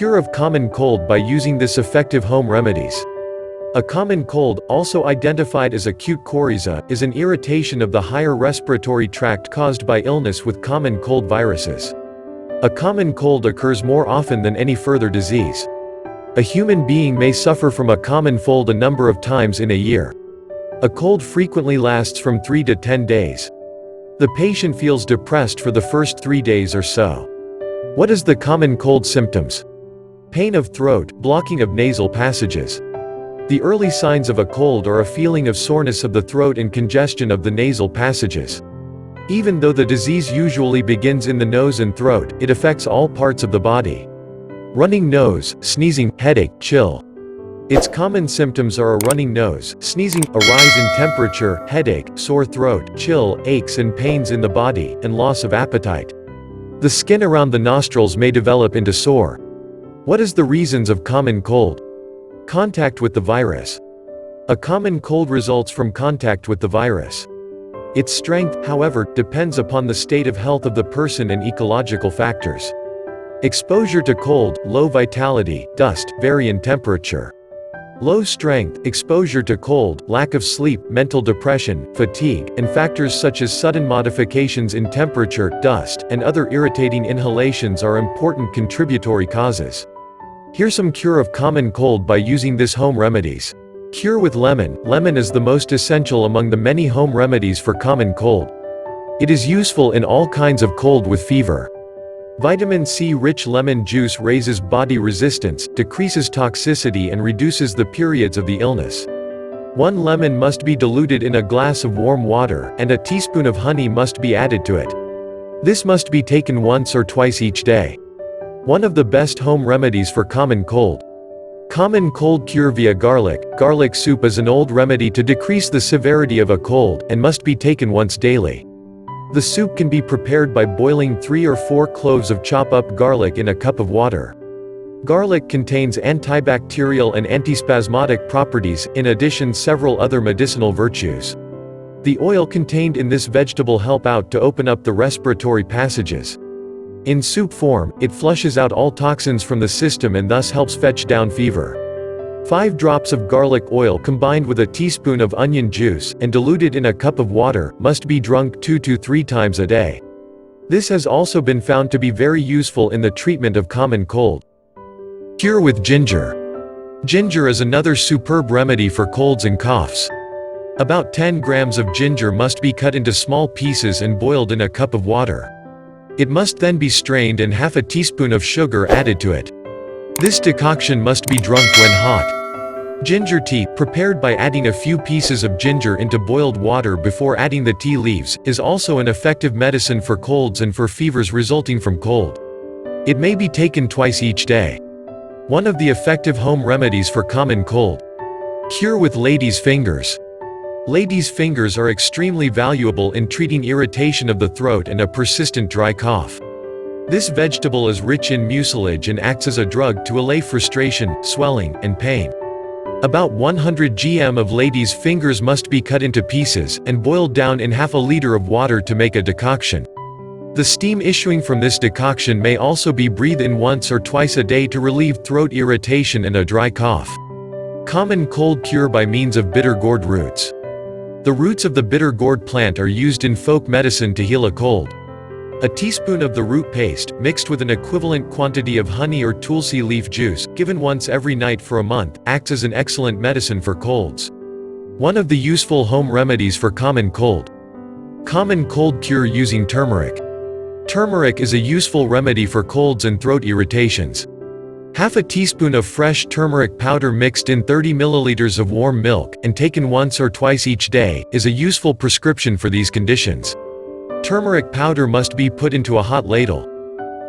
Cure of common cold by using this effective home remedies. A common cold, also identified as acute coryza, is an irritation of the higher respiratory tract caused by illness with common cold viruses. A common cold occurs more often than any further disease. A human being may suffer from a common cold a number of times in a year. A cold frequently lasts from 3 to 10 days. The patient feels depressed for the first 3 days or so. What is the common cold symptoms? Pain of throat, blocking of nasal passages. The early signs of a cold are a feeling of soreness of the throat and congestion of the nasal passages. Even though the disease usually begins in the nose and throat, it affects all parts of the body. Running nose, sneezing, headache, chill. Its common symptoms are a running nose, sneezing, a rise in temperature, headache, sore throat, chill, aches and pains in the body, and loss of appetite. The skin around the nostrils may develop into sore. What is the reasons of common cold? Contact with the virus. A common cold results from contact with the virus. Its strength, however, depends upon the state of health of the person and ecological factors. Exposure to cold, low vitality, dust, vary in temperature. Low strength, exposure to cold, lack of sleep, mental depression, fatigue, and factors such as sudden modifications in temperature, dust, and other irritating inhalations are important contributory causes. Here's some cure of common cold by using this home remedies. Cure with lemon. Lemon is the most essential among the many home remedies for common cold. It is useful in all kinds of cold with fever. Vitamin C-rich lemon juice raises body resistance, decreases toxicity and reduces the periods of the illness. 1 lemon must be diluted in a glass of warm water, and a teaspoon of honey must be added to it. This must be taken once or twice each day. One of the best home remedies for common cold. Common cold cure via garlic. Garlic soup is an old remedy to decrease the severity of a cold, and must be taken once daily. The soup can be prepared by boiling 3 or 4 cloves of chop-up garlic in a cup of water. Garlic contains antibacterial and antispasmodic properties, in addition several other medicinal virtues. The oil contained in this vegetable help out to open up the respiratory passages. In soup form, it flushes out all toxins from the system and thus helps fetch down fever. 5 drops of garlic oil combined with a teaspoon of onion juice, and diluted in a cup of water, must be drunk 2 to 3 times a day. This has also been found to be very useful in the treatment of common cold. Cure with ginger. Ginger is another superb remedy for colds and coughs. About 10 grams of ginger must be cut into small pieces and boiled in a cup of water. It must then be strained and half a teaspoon of sugar added to it. This decoction must be drunk when hot. Ginger tea, prepared by adding a few pieces of ginger into boiled water before adding the tea leaves, is also an effective medicine for colds and for fevers resulting from cold. It may be taken twice each day. One of the effective home remedies for common cold. Cure with lady's fingers. Ladies' fingers are extremely valuable in treating irritation of the throat and a persistent dry cough. This vegetable is rich in mucilage and acts as a drug to allay frustration, swelling, and pain. About 100 grams of ladies' fingers must be cut into pieces, and boiled down in half a liter of water to make a decoction. The steam issuing from this decoction may also be breathed in once or twice a day to relieve throat irritation and a dry cough. Common cold cure by means of bitter gourd roots. The roots of the bitter gourd plant are used in folk medicine to heal a cold. A teaspoon of the root paste, mixed with an equivalent quantity of honey or tulsi leaf juice, given once every night for a month, acts as an excellent medicine for colds. One of the useful home remedies for common cold. Common cold cure using turmeric. Turmeric is a useful remedy for colds and throat irritations. Half a teaspoon of fresh turmeric powder mixed in 30 milliliters of warm milk, and taken once or twice each day, is a useful prescription for these conditions. Turmeric powder must be put into a hot ladle.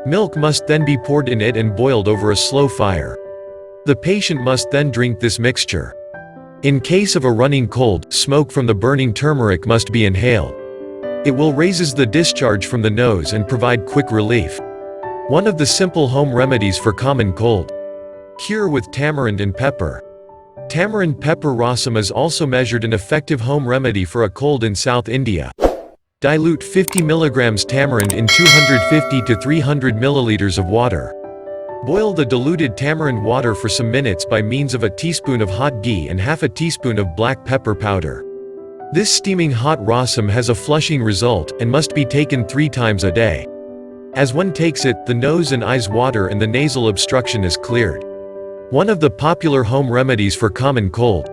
Milk must then be poured in it and boiled over a slow fire. The patient must then drink this mixture. In case of a running cold, smoke from the burning turmeric must be inhaled. It will raises the discharge from the nose and provide quick relief. One of the simple home remedies for common cold. Cure with tamarind and pepper. Tamarind pepper rasam is also measured an effective home remedy for a cold in South India. Dilute 50 mg tamarind in 250 to 300 milliliters of water. Boil the diluted tamarind water for some minutes by means of a teaspoon of hot ghee and half a teaspoon of black pepper powder. This steaming hot rasam has a flushing result, and must be taken 3 times a day. As one takes it, the nose and eyes water and the nasal obstruction is cleared. One of the popular home remedies for common cold.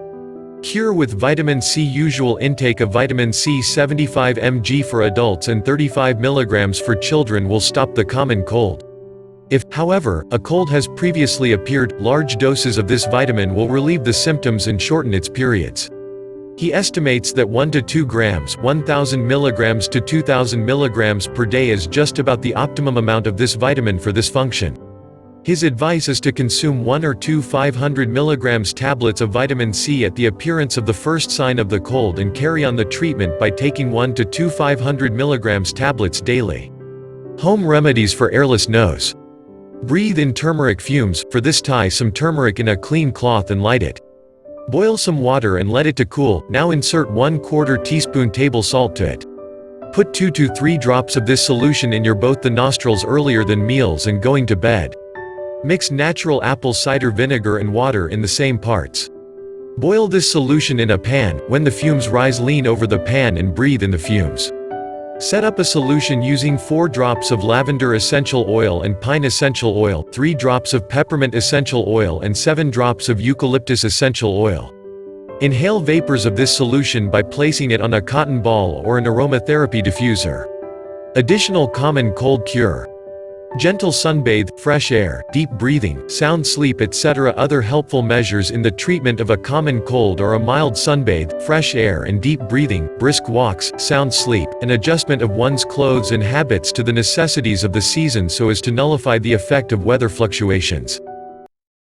Cure with vitamin C. Usual intake of vitamin C 75 mg for adults and 35 mg for children will stop the common cold. If, however, a cold has previously appeared, large doses of this vitamin will relieve the symptoms and shorten its periods. He estimates that 1 to 2 grams, 1000 milligrams to 2000 milligrams per day is just about the optimum amount of this vitamin for this function. His advice is to consume 1 or 2 500 milligrams tablets of vitamin C at the appearance of the first sign of the cold and carry on the treatment by taking 1 to 2 500 milligrams tablets daily. Home remedies for airless nose. Breathe in turmeric fumes. For this, tie some turmeric in a clean cloth and light it. Boil some water and let it to cool. Now insert 1/4 teaspoon table salt to it. Put 2 to 3 drops of this solution in your both the nostrils earlier than meals and going to bed. Mix natural apple cider vinegar and water in the same parts. Boil this solution in a pan. When the fumes rise, lean over the pan and breathe in the fumes. Set up a solution using 4 drops of lavender essential oil and pine essential oil, 3 drops of peppermint essential oil and 7 drops of eucalyptus essential oil. Inhale vapors of this solution by placing it on a cotton ball or an aromatherapy diffuser. Additional common cold cure. Gentle sunbathe, fresh air, deep breathing, sound sleep, etc. Other helpful measures in the treatment of a common cold are a mild sunbathe, fresh air and deep breathing, brisk walks, sound sleep, and adjustment of one's clothes and habits to the necessities of the season so as to nullify the effect of weather fluctuations.